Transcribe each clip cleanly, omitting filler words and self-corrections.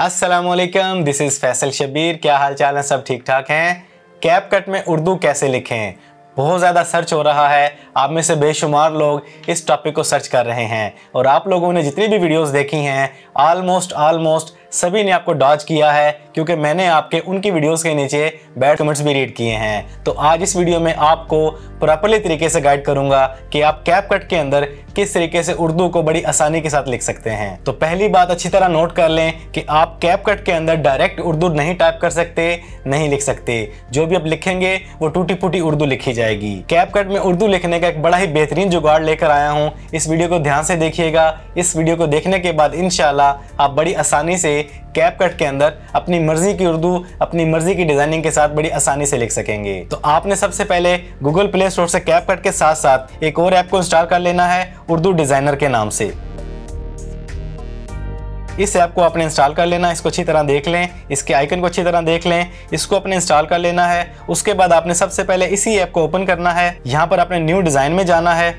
अस्सलामुअलैकुम, this is Faisal Shabir. क्या हाल चाल है? सब ठीक ठाक हैं। कैपकट में उर्दू कैसे लिखें, बहुत ज़्यादा सर्च हो रहा है। आप में से बेशुमार लोग इस टॉपिक को सर्च कर रहे हैं और आप लोगों ने जितनी भी वीडियोस देखी हैं ऑलमोस्ट सभी ने आपको डॉज किया है, क्योंकि मैंने आपके उनकी वीडियोस के नीचे बैड कमेंट्स भी रीड किए हैं। तो आज इस वीडियो में आपको प्रॉपर्ली तरीके से गाइड करूंगा कि आप कैपकट के अंदर किस तरीके से उर्दू को बड़ी आसानी के साथ लिख सकते हैं। तो पहली बात अच्छी तरह नोट कर लें कि आप कैपकट के अंदर डायरेक्ट उर्दू नहीं टाइप कर सकते, नहीं लिख सकते। जो भी आप लिखेंगे वो टूटी फूटी उर्दू लिखी जाएगी। कैपकट में उर्दू लिखने का एक बड़ा ही बेहतरीन जुगाड़ लेकर आया हूँ। इस वीडियो को ध्यान से देखिएगा। इस वीडियो को देखने के बाद इंशाल्लाह आप बड़ी आसानी से कैपकट के अंदर अपनी मर्जी की उर्दू, अपनी मर्जी की डिजाइनिंग के साथ बड़ी आसानी से लिख सकेंगे। तो आपने सबसे पहले गूगल प्ले स्टोर से कैपकट के साथ साथ एक और ऐप को इंस्टॉल कर लेना है, उर्दू डिजाइनर के नाम से। इस ऐप को आपने इंस्टॉल कर लेना है। इसको अच्छी तरह देख लें, इसके आइकन को अच्छी तरह देख लें। इसको अपने इंस्टॉल कर लेना है। उसके बाद आपने सबसे पहले इसी ऐप को ओपन करना है। यहाँ पर आपने न्यू डिज़ाइन में जाना है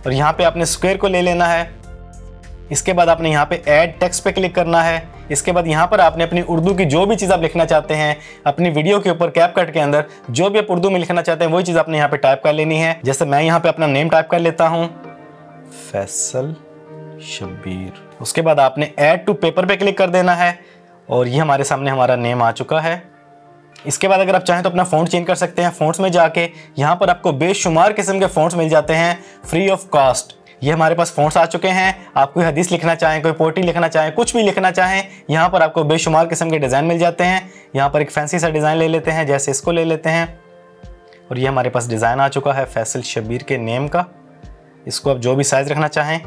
और यहाँ पे आपने स्क्वायर को ले लेना है। इसके बाद आपने यहाँ पे ऐड टेक्स्ट पे क्लिक करना है। इसके बाद यहाँ पर आपने अपनी उर्दू की जो भी चीज़ आप लिखना चाहते हैं अपनी वीडियो के ऊपर कैपकट के अंदर जो भी आप उर्दू में लिखना चाहते हैं वही चीज़ आपने यहाँ पे टाइप कर लेनी है। जैसे मैं यहाँ पे अपना नेम टाइप कर लेता हूँ, फैसल शबीर। उसके बाद आपने ऐड टू पेपर पे क्लिक कर देना है और ये हमारे सामने हमारा नेम आ चुका है। इसके बाद अगर आप चाहें तो अपना फ़ॉन्ट चेंज कर सकते हैं। फ़ॉन्ट्स में जाके यहाँ पर आपको बेशुमार किस्म के फ़ॉन्ट्स मिल जाते हैं फ्री ऑफ कॉस्ट। ये हमारे पास फ़ॉन्ट्स आ चुके हैं। आप कोई हदीस लिखना चाहें, कोई पोएट्री लिखना चाहें, कुछ भी लिखना चाहें, यहाँ पर आपको बेशुमार किस्म के डिज़ाइन मिल जाते हैं। यहाँ पर एक फैंसी सा डिज़ाइन ले लेते हैं, जैसे इसको ले लेते हैं और ये हमारे पास डिज़ाइन आ चुका है फैसल शबीर के नेम का। इसको आप जो भी साइज़ रखना चाहें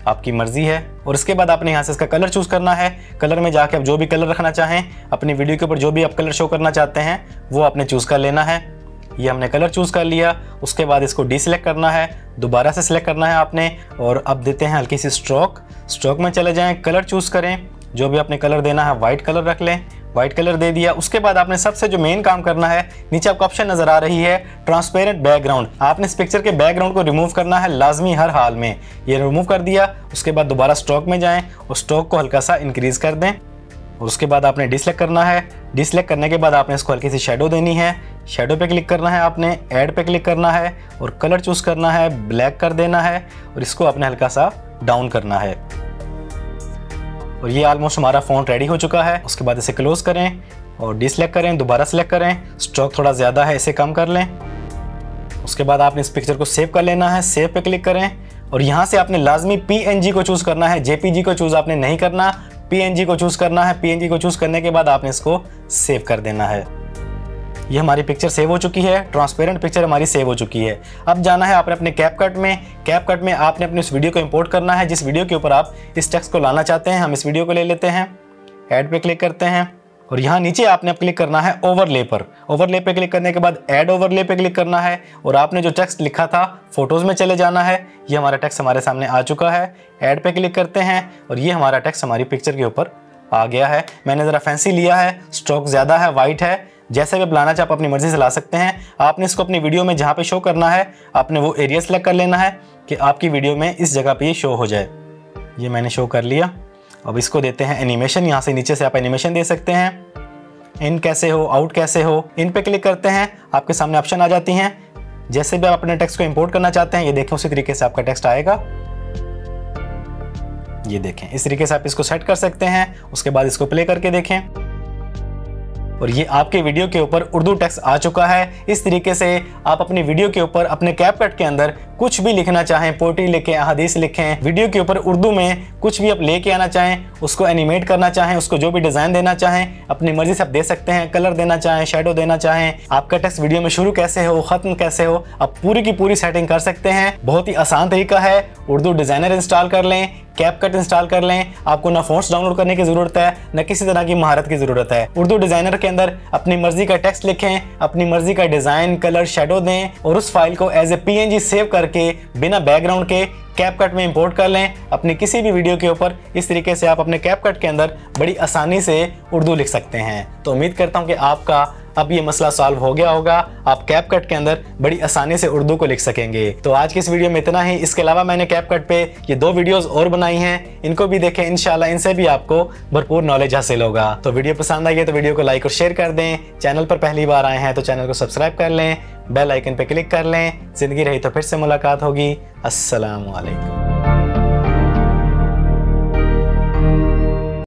आपकी मर्ज़ी है। और इसके बाद आपने यहाँ से इसका कलर चूज़ करना है। कलर में जाके आप जो भी कलर रखना चाहें, अपनी वीडियो के ऊपर जो भी आप कलर शो करना चाहते हैं वो आपने चूज़ कर लेना है। ये हमने कलर चूज़ कर लिया। उसके बाद इसको डीसिलेक्ट करना है, दोबारा से सिलेक्ट करना है आपने और अब देते हैं हल्की सी स्ट्रोक में चले जाएं, कलर चूज़ करें। जो भी आपने कलर देना है वाइट कलर रख लें। वाइट कलर दे दिया। उसके बाद आपने सबसे जो मेन काम करना है, नीचे आपको ऑप्शन नज़र आ रही है ट्रांसपेरेंट बैकग्राउंड। आपने इस पिक्चर के बैकग्राउंड को रिमूव करना है लाजमी हर हाल में। ये रिमूव कर दिया। उसके बाद दोबारा स्ट्रोक में जाएँ और स्ट्रोक को हल्का सा इंक्रीज़ कर दें और उसके बाद आपने डिसलेक्ट करना है। डिसलेक्ट करने के बाद आपने इसको हल्की सी शेडो देनी है। शेडो पे क्लिक करना है, आपने ऐड पे क्लिक करना है और कलर चूज़ करना है, ब्लैक कर देना है और इसको आपने हल्का सा डाउन करना है। और ये ऑलमोस्ट हमारा फ़ॉन्ट रेडी हो चुका है। उसके बाद इसे क्लोज़ करें और डिसलेक्ट करें, दोबारा सेलेक्ट करें। स्ट्रोक थोड़ा ज़्यादा है, इसे कम कर लें। उसके बाद आपने इस पिक्चर को सेव कर लेना है। सेव पे क्लिक करें और यहाँ से आपने लाजमी PNG को चूज़ करना है। JPG को चूज़ आपने नहीं करना, PNG को चूज़ करना है। PNG को चूज़ करने के बाद आपने इसको सेव कर देना है। ये हमारी पिक्चर सेव हो चुकी है, ट्रांसपेरेंट पिक्चर हमारी सेव हो चुकी है। अब जाना है आपने अपने कैपकट में। कैपकट में आपने अपनी उस वीडियो को इंपोर्ट करना है जिस वीडियो के ऊपर आप इस टेक्स्ट को लाना चाहते हैं। हम इस वीडियो को ले लेते हैं, ऐड पे क्लिक करते हैं और यहाँ नीचे आपने क्लिक करना है ओवरले पर। ओवरले पे क्लिक करने के बाद ऐड ओवरले पे क्लिक करना है और आपने जो टेक्स्ट लिखा था फोटोज़ में चले जाना है। ये हमारा टेक्स्ट हमारे सामने आ चुका है। ऐड पे क्लिक करते हैं और ये हमारा टेक्स्ट हमारी पिक्चर के ऊपर आ गया है। मैंने ज़रा फैंसी लिया है, स्ट्रोक ज़्यादा है, वाइट है। जैसे भी लाना चाहे आप अपनी मर्ज़ी से ला सकते हैं। आपने इसको अपनी वीडियो में जहाँ पे शो करना है आपने वो एरिया सेलेक्ट कर लेना है कि आपकी वीडियो में इस जगह पे ये शो हो जाए। ये मैंने शो कर लिया। अब इसको देते हैं एनिमेशन। यहाँ से नीचे से आप एनिमेशन दे सकते हैं। इन कैसे हो, आउट कैसे हो, इन पे क्लिक करते हैं, आपके सामने ऑप्शन आ जाती हैं। जैसे भी आप अपने टेक्स्ट को इंपोर्ट करना चाहते हैं ये देखें उसी तरीके से आपका टेक्स्ट आएगा। ये देखें, इस तरीके से आप इसको सेट कर सकते हैं। उसके बाद इसको प्ले करके देखें और ये आपके वीडियो के ऊपर उर्दू टेक्स्ट आ चुका है। इस तरीके से आप अपनी वीडियो के ऊपर अपने कैपकट के अंदर कुछ भी लिखना चाहें, पोएट्री लिखें, हदीस लिखें, वीडियो के ऊपर उर्दू में कुछ भी आप लेके आना चाहें, उसको एनिमेट करना चाहें, उसको जो भी डिज़ाइन देना चाहें अपनी मर्जी से आप दे सकते हैं। कलर देना चाहें, शेडो देना चाहें, आपका टेक्स्ट वीडियो में शुरू कैसे हो, ख़त्म कैसे हो, आप पूरी की पूरी सेटिंग कर सकते हैं। बहुत ही आसान तरीका है। उर्दू डिज़ाइनर इंस्टॉल कर लें, कैपकट इंस्टॉल कर लें। आपको ना फ़ॉन्ट्स डाउनलोड करने की ज़रूरत है, न किसी तरह की महारत की ज़रूरत है। उर्दू डिज़ाइनर के अंदर अपनी मर्जी का टेक्स्ट लिखें, अपनी मर्जी का डिज़ाइन, कलर, शेडो दें और उस फाइल को एज ए PNG सेव करके बिना बैकग्राउंड के कैपकट में इंपोर्ट कर लें अपनी किसी भी वीडियो के ऊपर। इस तरीके से आप अपने कैपकट के अंदर बड़ी आसानी से उर्दू लिख सकते हैं। तो उम्मीद करता हूँ कि आपका अब ये मसला सॉल्व हो गया होगा। आप कैपकट के अंदर बड़ी आसानी से उर्दू को लिख सकेंगे। तो आज की इस वीडियो में इतना ही। इसके अलावा मैंने कैपकट पे ये 2 वीडियोस और बनाई हैं, इनको भी देखें, इंशाल्लाह इनसे भी आपको भरपूर नॉलेज हासिल होगा। तो वीडियो पसंद आई है तो वीडियो को लाइक और शेयर कर दें। चैनल पर पहली बार आए हैं तो चैनल को सब्सक्राइब कर लें, बेल आइकन पे क्लिक कर लें। जिंदगी रही तो फिर से मुलाकात होगी। अस्सलाम वालेकुम।